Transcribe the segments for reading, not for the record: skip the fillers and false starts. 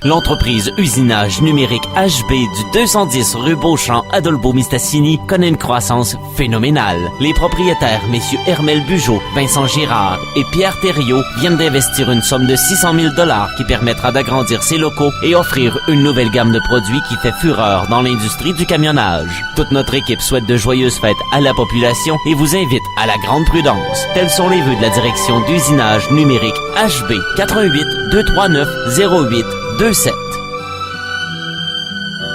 L'entreprise Usinage Numérique HB du 210 rue Beauchamp à Dolbeau-Mistassini connaît une croissance phénoménale. Les propriétaires, messieurs Hermel Bugeaud, Vincent Girard et Pierre Thériault, viennent d'investir une somme de 600 000 $ qui permettra d'agrandir ses locaux et offrir une nouvelle gamme de produits qui fait fureur dans l'industrie du camionnage. Toute notre équipe souhaite de joyeuses fêtes à la population et vous invite à la grande prudence. Tels sont les vœux de la direction d'Usinage Numérique HB 88 239 08 27.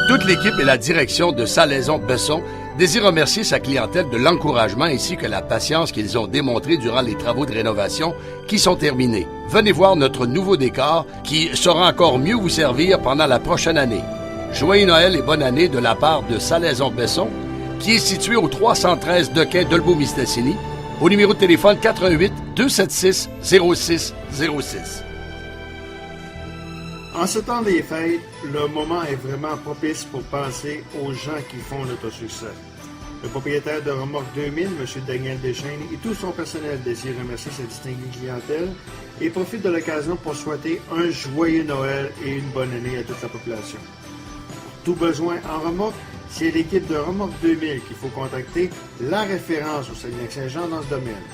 Toute l'équipe et la direction de Salaison Besson désirent remercier sa clientèle de l'encouragement ainsi que la patience qu'ils ont démontré durant les travaux de rénovation qui sont terminés. Venez voir notre nouveau décor qui saura encore mieux vous servir pendant la prochaine année. Joyeux Noël et bonne année de la part de Salaison Besson, qui est situé au 313 de quai Dolbeau-Mistassini, au numéro de téléphone 88 276 0606. En ce temps des fêtes, le moment est vraiment propice pour penser aux gens qui font notre succès. Le propriétaire de Remorque 2000, M. Daniel Deschênes, et tout son personnel désirent remercier sa distinguée clientèle et profitent de l'occasion pour souhaiter un joyeux Noël et une bonne année à toute la population. Pour tout besoin en remorque, c'est l'équipe de Remorque 2000 qu'il faut contacter, la référence au Saguenay-Saint-Jean dans ce domaine.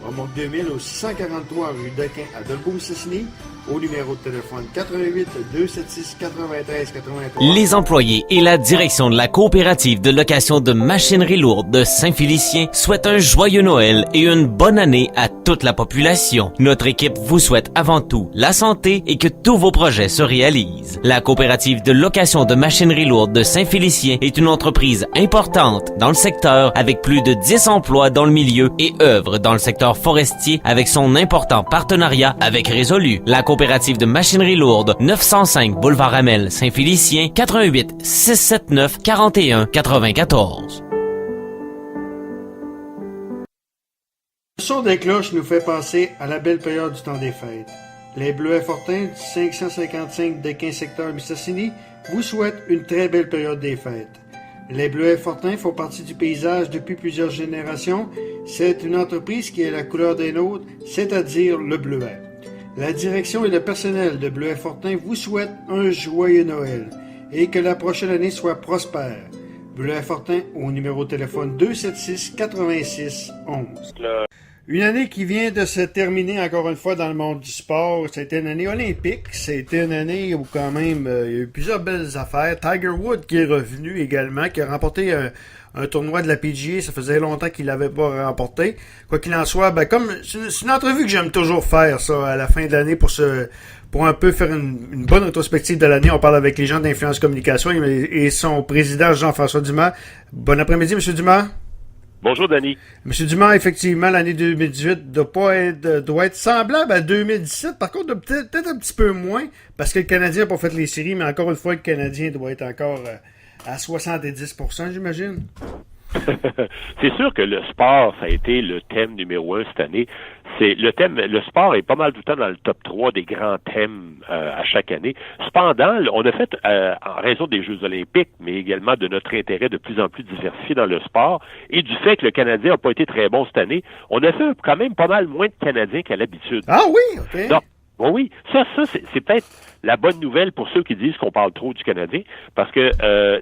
Remorque 2000 au 643 rue Dequin à Dolbeau-Mistassini, au numéro de téléphone 88 276 93 83. Les employés et la direction de la coopérative de location de machinerie lourde de Saint-Félicien souhaitent un joyeux Noël et une bonne année à toute la population. Notre équipe vous souhaite avant tout la santé et que tous vos projets se réalisent. La coopérative de location de machinerie lourde de Saint-Félicien est une entreprise importante dans le secteur avec plus de 10 emplois dans le milieu et œuvre dans le secteur forestier avec son important partenariat avec Résolu. La coopérative de machinerie lourde, 905 boulevard Hamel, Saint-Félicien, 88 679 41 94. Le son des cloches nous fait penser à la belle période du temps des fêtes. Les Bleuets Fortins du 555 Dequin secteur Mistassini vous souhaitent une très belle période des fêtes. Les Bleuets Fortins font partie du paysage depuis plusieurs générations. C'est une entreprise qui est la couleur des nôtres, c'est-à-dire le bleuet. La direction et le personnel de Bleuets Fortins vous souhaitent un joyeux Noël et que la prochaine année soit prospère. Bleuets Fortins au numéro de téléphone 276 86 11. Une année qui vient de se terminer encore une fois dans le monde du sport. C'était une année olympique. C'était une année où quand même il y a eu plusieurs belles affaires. Tiger Woods qui est revenu également, qui a remporté un tournoi de la PGA. Ça faisait longtemps qu'il l'avait pas remporté. Quoi qu'il en soit, comme c'est une entrevue que j'aime toujours faire ça à la fin de l'année pour un peu faire une bonne rétrospective de l'année. On parle avec les gens d'Influence Communication et son président Jean-François Dumas. Bon après-midi, M. Dumas. Bonjour, Danny. Monsieur Dumas, effectivement, l'année 2018 doit être semblable à 2017. Par contre, peut-être un petit peu moins, parce que le Canadien n'a pas fait les séries, mais encore une fois, le Canadien doit être encore à 70%, j'imagine. C'est sûr que le sport, ça a été le thème numéro 1 cette année. Le sport est pas mal tout le temps dans le top 3 des grands thèmes à chaque année. Cependant, on a fait, en raison des Jeux olympiques, mais également de notre intérêt de plus en plus diversifié dans le sport, et du fait que le Canadien n'a pas été très bon cette année, on a fait quand même pas mal moins de Canadiens qu'à l'habitude. Ah oui, OK. Donc, oui, ça c'est peut-être la bonne nouvelle pour ceux qui disent qu'on parle trop du Canadien, parce que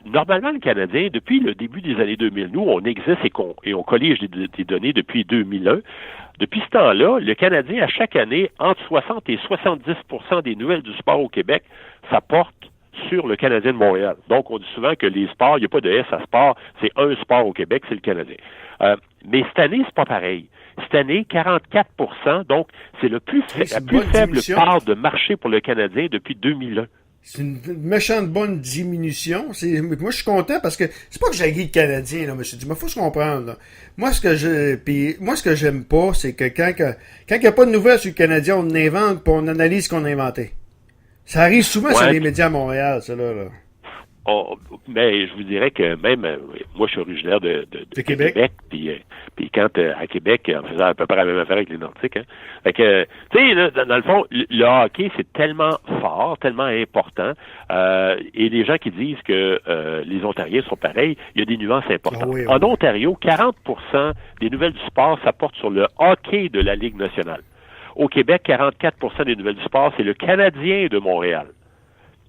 normalement, le Canadien, depuis le début des années 2000, nous, on existe et on collige des données depuis 2001. Depuis ce temps-là, le Canadien, à chaque année, entre 60 et 70% des nouvelles du sport au Québec, ça porte sur le Canadien de Montréal. Donc, on dit souvent que les sports, il n'y a pas de S à sport, c'est un sport au Québec, c'est le Canadien. Mais cette année, c'est pas pareil. Cette année, 44%, donc c'est la plus faible part de marché pour le Canadien depuis 2001. C'est une méchante bonne diminution. Moi, je suis content parce que c'est pas que j'ai le Canadien, là, monsieur Dumas. Faut se comprendre, là. Moi, ce que j'aime pas, c'est que quand il n'y a pas de nouvelles sur le Canadien, on invente puis on analyse ce qu'on a inventé. Ça arrive souvent sur les médias à Montréal, ça, là. Mais je vous dirais que même, moi, je suis originaire de Québec, puis quand à Québec, on faisait à peu près la même affaire avec les Nordiques, hein. Fait que, tu sais, dans le fond, le hockey, c'est tellement fort, tellement important, et les gens qui disent que les Ontariens sont pareils, il y a des nuances importantes. Ah oui, oui. En Ontario, 40% des nouvelles du sport, ça porte sur le hockey de la Ligue nationale. Au Québec, 44% des nouvelles du sport, c'est le Canadien de Montréal.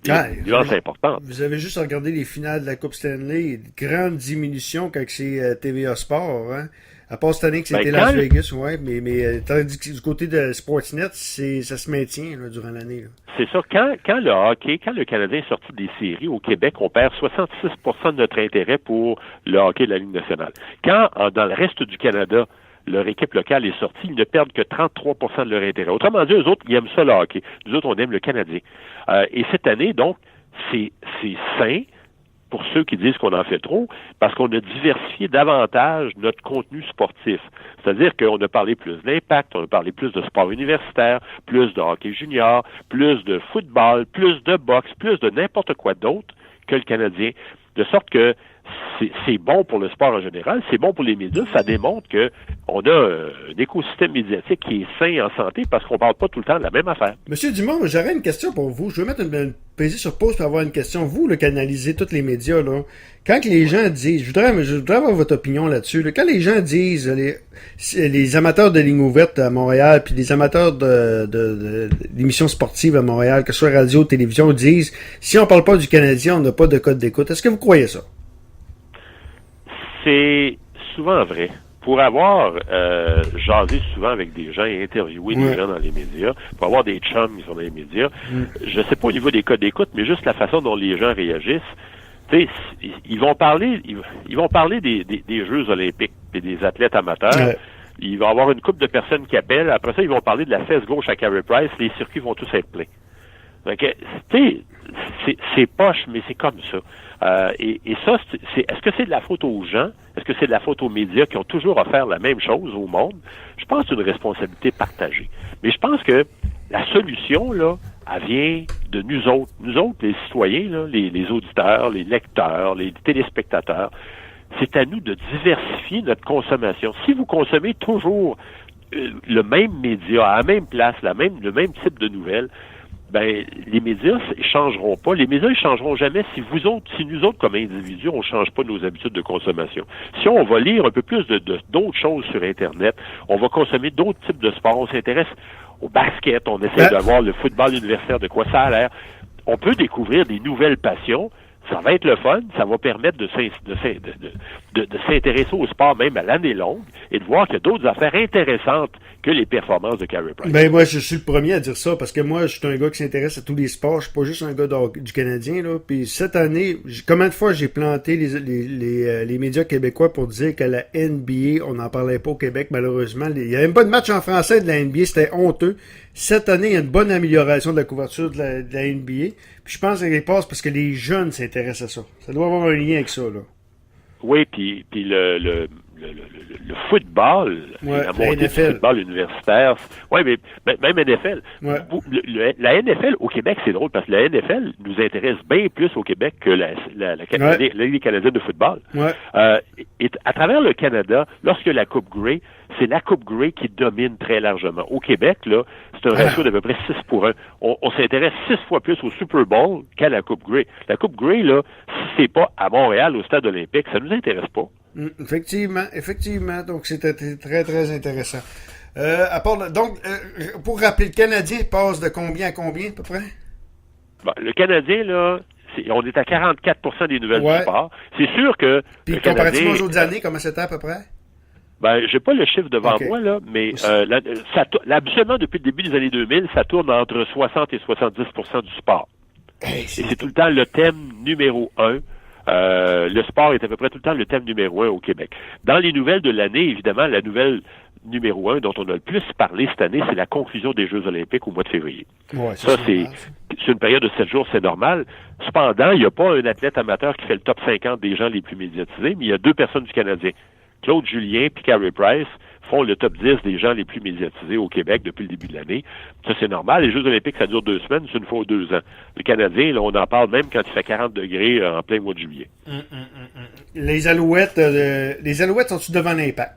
une nuance importante. Vous avez juste regardé les finales de la Coupe Stanley, grande diminution quand c'est TVA Sport, hein? À part cette année que c'était Las Vegas, ouais, mais tandis que du côté de Sportsnet, ça se maintient là, durant l'année. Là. C'est ça. Quand le hockey, quand le Canadien est sorti des séries au Québec, on perd 66% de notre intérêt pour le hockey de la Ligue nationale. Quand, dans le reste du Canada, leur équipe locale est sortie, ils ne perdent que 33% de leur intérêt. Autrement dit, eux autres, ils aiment ça le hockey. Nous autres, on aime le Canadien. Et cette année, donc, c'est sain pour ceux qui disent qu'on en fait trop, parce qu'on a diversifié davantage notre contenu sportif. C'est-à-dire qu'on a parlé plus d'impact, on a parlé plus de sport universitaire, plus de hockey junior, plus de football, plus de boxe, plus de n'importe quoi d'autre que le Canadien. De sorte que c'est bon pour le sport en général, c'est bon pour les médias, ça démontre que on a un écosystème médiatique qui est sain en santé parce qu'on parle pas tout le temps de la même affaire. Monsieur Dumont, j'aurais une question pour vous. Je vais mettre une peser sur pause pour avoir une question. Vous, là, qui analysez tous les médias, là, quand les gens disent, je voudrais avoir votre opinion là-dessus, là, quand les gens disent, les amateurs de ligne ouverte à Montréal, puis les amateurs d'émissions sportives à Montréal, que ce soit radio, télévision, disent, si on parle pas du Canadien, on n'a pas de code d'écoute. Est-ce que vous croyez ça? C'est souvent vrai. Pour avoir jasé souvent avec des gens et interviewé des gens dans les médias, pour avoir des chums qui sont dans les médias, je sais pas au niveau des codes d'écoute, mais juste la façon dont les gens réagissent, tu sais, ils vont parler des Jeux olympiques et des athlètes amateurs. Il va y avoir une couple de personnes qui appellent. Après ça, ils vont parler de la fesse gauche à Carey Price. Les circuits vont tous être pleins. Donc, tu sais, c'est poche, mais c'est comme ça. Et ça, est-ce que c'est de la faute aux gens? Est-ce que c'est de la faute aux médias qui ont toujours offert la même chose au monde? Je pense que c'est une responsabilité partagée. Mais je pense que la solution, là, elle vient de nous autres. Nous autres, les citoyens, là, les auditeurs, les lecteurs, les téléspectateurs. C'est à nous de diversifier notre consommation. Si vous consommez toujours le même média, à la même place, le même type de nouvelles, ben, les médias ne changeront pas. Les médias ne changeront jamais si nous autres, comme individus, on ne change pas nos habitudes de consommation. Si on va lire un peu plus d'autres choses sur Internet, on va consommer d'autres types de sports, on s'intéresse au basket, on essaie de voir le football universitaire, de quoi ça a l'air. On peut découvrir des nouvelles passions. Ça va être le fun, ça va permettre de s'intéresser au sport même à l'année longue et de voir qu'il y a d'autres affaires intéressantes que les performances de Carey Price. Ben moi, je suis le premier à dire ça parce que moi, je suis un gars qui s'intéresse à tous les sports. Je suis pas juste un gars du Canadien, là. Puis cette année, combien de fois j'ai planté les médias québécois pour dire que la NBA, on n'en parlait pas au Québec, malheureusement. Il n'y avait même pas de match en français de la NBA, c'était honteux. Cette année, il y a une bonne amélioration de la couverture de la NBA. Puis je pense qu'elle passe parce que les jeunes s'intéressent à ça. Ça doit avoir un lien avec ça, là. Oui, puis le football, la montée du football universitaire. Oui, mais même NFL. Ouais. La NFL au Québec, c'est drôle parce que la NFL nous intéresse bien plus au Québec que la Ligue canadienne de football. Ouais. Et à travers le Canada, lorsque la Coupe Grey, c'est la Coupe Grey qui domine très largement. Au Québec, là, c'est un ratio d'à peu près 6-1. On s'intéresse 6 fois plus au Super Bowl qu'à la Coupe Grey. La Coupe Grey, là, si c'est pas à Montréal, au Stade olympique, ça nous intéresse pas. Effectivement. Donc, c'était très, très intéressant. Pour rappeler, le Canadien passe de combien à combien, à peu près? Bon, le Canadien, là, on est à 44% des nouvelles du sport. C'est sûr que... Puis, comparativement aux autres années, comment c'était à peu près? Ben, j'ai pas le chiffre devant moi, là, mais habituellement, depuis le début des années 2000, ça tourne entre 60 et 70% du sport. Et c'est tout le temps le thème numéro 1. Le sport est à peu près tout le temps le thème numéro 1 au Québec. Dans les nouvelles de l'année, évidemment, la nouvelle numéro 1 dont on a le plus parlé cette année, c'est la conclusion des Jeux olympiques au mois de février. Ouais, ça, c'est une période de 7 jours, c'est normal. Cependant, il n'y a pas un athlète amateur qui fait le top 50 des gens les plus médiatisés, mais il y a 2 personnes du Canadien. Claude Julien et Carey Price font le top 10 des gens les plus médiatisés au Québec depuis le début de l'année. Ça, c'est normal. Les Jeux olympiques, ça dure 2 semaines, c'est une fois aux 2 ans. Le Canadien, là, on en parle même quand il fait 40 degrés en plein mois de juillet. Les Alouettes sont-ils devant l'Impact?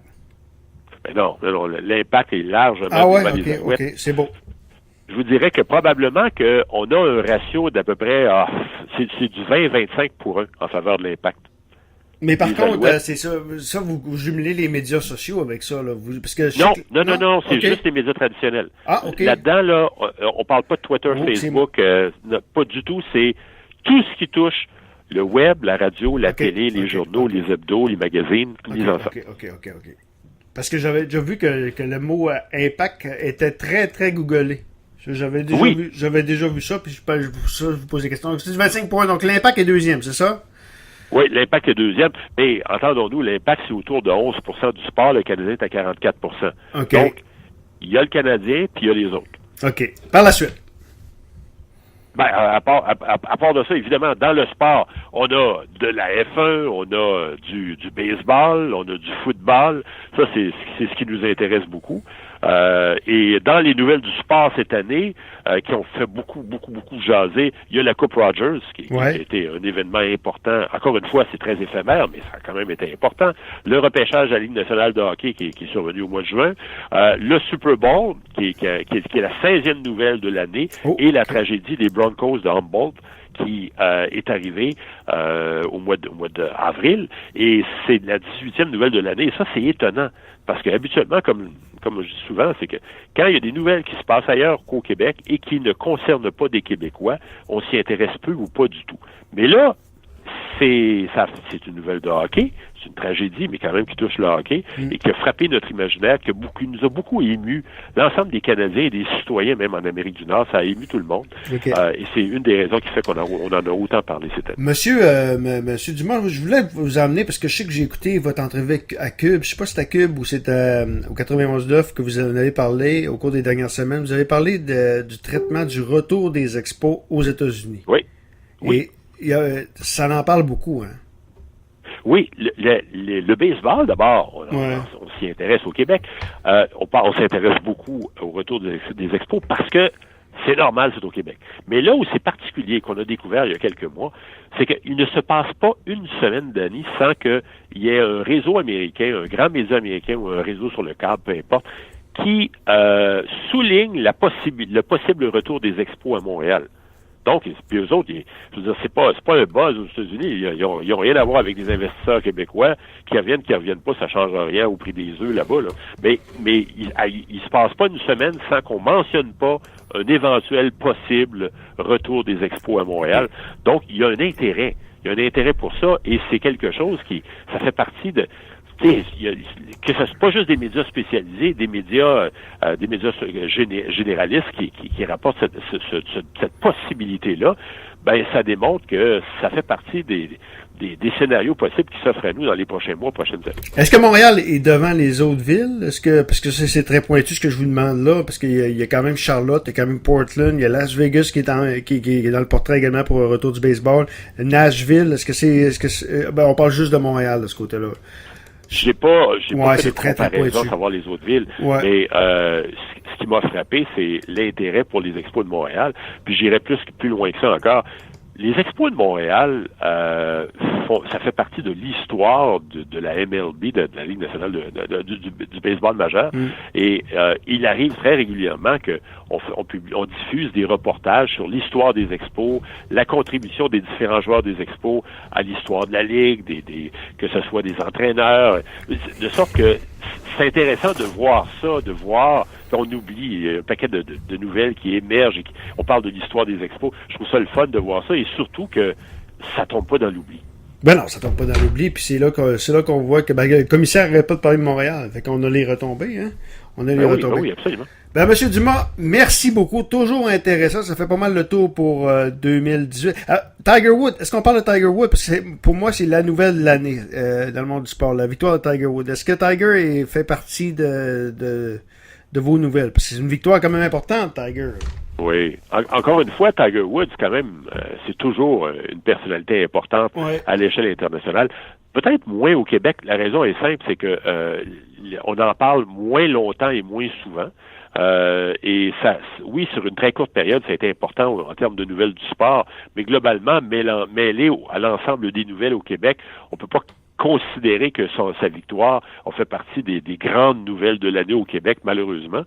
Ben non, l'Impact est largement devant les Alouettes. OK, c'est beau. Je vous dirais que probablement qu'on a un ratio d'à peu près, c'est du 20-25 pour 1 en faveur de l'Impact. Mais par les contre, Alouettes. c'est ça, vous jumelez les médias sociaux avec ça, là. Parce que Non, c'est OK. juste les médias traditionnels. Ah, OK. Là-dedans, là, on parle pas de Twitter, Oh, Facebook, pas du tout. C'est tout ce qui touche le web, la radio, la télé, les journaux, les hebdos, les magazines, les enfants. OK. Parce que j'avais déjà vu que le mot impact était très, très googlé. J'avais déjà vu ça, puis je vous pose des questions. C'est 25 points, donc l'impact est deuxième, c'est ça? Oui, l'impact est deuxième, mais entendons-nous, l'impact, c'est autour de 11% du sport. Le Canadien est à 44%. OK. Donc, il y a le Canadien, puis il y a les autres. OK. Par la suite. Ben, à part de ça, évidemment, dans le sport, on a de la F1, on a du baseball, on a du football. Ça, c'est ce qui nous intéresse beaucoup. Et dans les nouvelles du sport cette année, qui ont fait beaucoup jaser, il y a la Coupe Rogers, qui a été un événement important. Encore une fois, c'est très éphémère, mais ça a quand même été important. Le repêchage à la Ligue nationale de hockey, qui est survenu au mois de juin. Le Super Bowl, qui est la 16e nouvelle de l'année, et la tragédie des Broncos de Humboldt, qui est arrivée au mois d'avril, et c'est la 18e nouvelle de l'année. Et ça, c'est étonnant, parce que habituellement, comme je dis souvent, c'est que quand il y a des nouvelles qui se passent ailleurs qu'au Québec et qui ne concernent pas des Québécois, on s'y intéresse peu ou pas du tout. Mais là, c'est une nouvelle de hockey, c'est une tragédie, mais quand même qui touche le hockey, et qui a frappé notre imaginaire, qui nous a beaucoup ému, l'ensemble des Canadiens et des citoyens, même en Amérique du Nord, ça a ému tout le monde. Okay. Et c'est une des raisons qui fait qu'on en a autant parlé cette année. Monsieur Dumont, je voulais vous emmener, parce que je sais que j'ai écouté votre entrevue à Cube, je sais pas si c'est à Cube ou c'est au 91.9 que vous en avez parlé au cours des dernières semaines. Vous avez parlé du traitement du retour des expos aux États-Unis. Oui. Et ça en parle beaucoup, hein? Oui, le baseball, d'abord, on s'y intéresse au Québec. On s'intéresse beaucoup au retour des expos parce que c'est normal, c'est au Québec. Mais là où c'est particulier, qu'on a découvert il y a quelques mois, c'est qu'il ne se passe pas une semaine d'année sans qu'il y ait un réseau américain, un grand média américain ou un réseau sur le câble, peu importe, qui souligne le possible retour des expos à Montréal. Donc, puis eux autres, je veux dire, c'est pas un buzz aux États-Unis. Ils ont rien à voir avec des investisseurs québécois qui reviennent pas, ça change rien au prix des œufs là-bas, là. Mais il se passe pas une semaine sans qu'on mentionne pas un éventuel possible retour des expos à Montréal. Donc, il y a un intérêt. Il y a un intérêt pour ça, et c'est quelque chose ça fait partie de, que ce soit pas juste des médias spécialisés, des médias généralistes qui rapportent cette possibilité-là, ben ça démontre que ça fait partie des scénarios possibles qui s'offrent à nous dans les prochains mois, prochaines années. Est-ce que Montréal est devant les autres villes? Parce que c'est très pointu ce que je vous demande là, parce qu'il y a quand même Charlotte, il y a quand même Portland, il y a Las Vegas qui est dans le portrait également pour le retour du baseball. Nashville, on parle juste de Montréal de ce côté-là. J'ai pas fait de très comparaison à savoir les autres villes, mais ce qui m'a frappé, c'est l'intérêt pour les Expos de Montréal. Puis j'irais plus loin que ça encore. Les Expos de Montréal, ça fait partie de l'histoire de la MLB, de la Ligue nationale du baseball majeur. Et il arrive très régulièrement que on diffuse des reportages sur l'histoire des Expos, la contribution des différents joueurs des Expos à l'histoire de la Ligue, que ce soit des entraîneurs, de sorte que c'est intéressant de voir ça, on oublie un paquet de nouvelles qui émergent et on parle de l'histoire des expos. Je trouve ça le fun de voir ça, et surtout que ça tombe pas dans l'oubli. Ben non, ça tombe pas dans l'oubli, puis c'est là qu'on voit que le commissaire n'arrête pas de parler de Montréal. Fait qu'on a les retombées, hein? On a les retombées. Oui, absolument. Ben, Monsieur Dumas, merci beaucoup. Toujours intéressant. Ça fait pas mal le tour pour 2018. Tiger Woods, est-ce qu'on parle de Tiger Woods? Parce que pour moi, c'est la nouvelle de l'année dans le monde du sport. La victoire de Tiger Woods. Est-ce que Tiger fait partie de vos nouvelles? Parce que c'est une victoire quand même importante, Tiger. Oui. Encore une fois, Tiger Woods, quand même, c'est toujours une personnalité importante à l'échelle internationale. Peut-être moins au Québec. La raison est simple, c'est que on en parle moins longtemps et moins souvent. Et ça, oui, sur une très courte période, ça a été important en termes de nouvelles du sport, mais globalement, mêlé à l'ensemble des nouvelles au Québec, on peut pas considérer que sa victoire a fait partie des grandes nouvelles de l'année au Québec, malheureusement.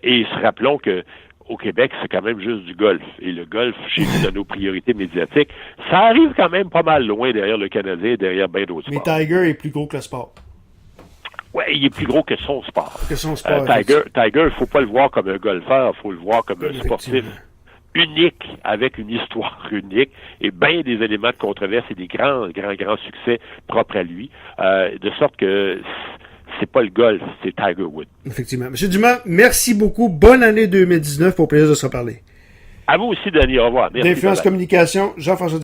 Et rappelons que au Québec, c'est quand même juste du golf. Et le golf, chez nous, dans nos priorités médiatiques, ça arrive quand même pas mal loin derrière le Canadien, derrière bien d'autres Mais sports. Tiger est plus gros que le sport. Ouais, il est plus gros que son sport. Que son sport. Tiger, il faut pas le voir comme un golfeur, il faut le voir comme un sportif unique, avec une histoire unique, et bien des éléments de controverse et des grands succès propres à lui, de sorte que c'est pas le golf, c'est Tiger Woods. Effectivement. Monsieur Dumas, merci beaucoup. Bonne année 2019, pour plaisir de se reparler. À vous aussi, Denis. Au revoir. Merci. D'Influence Communication, Jean-François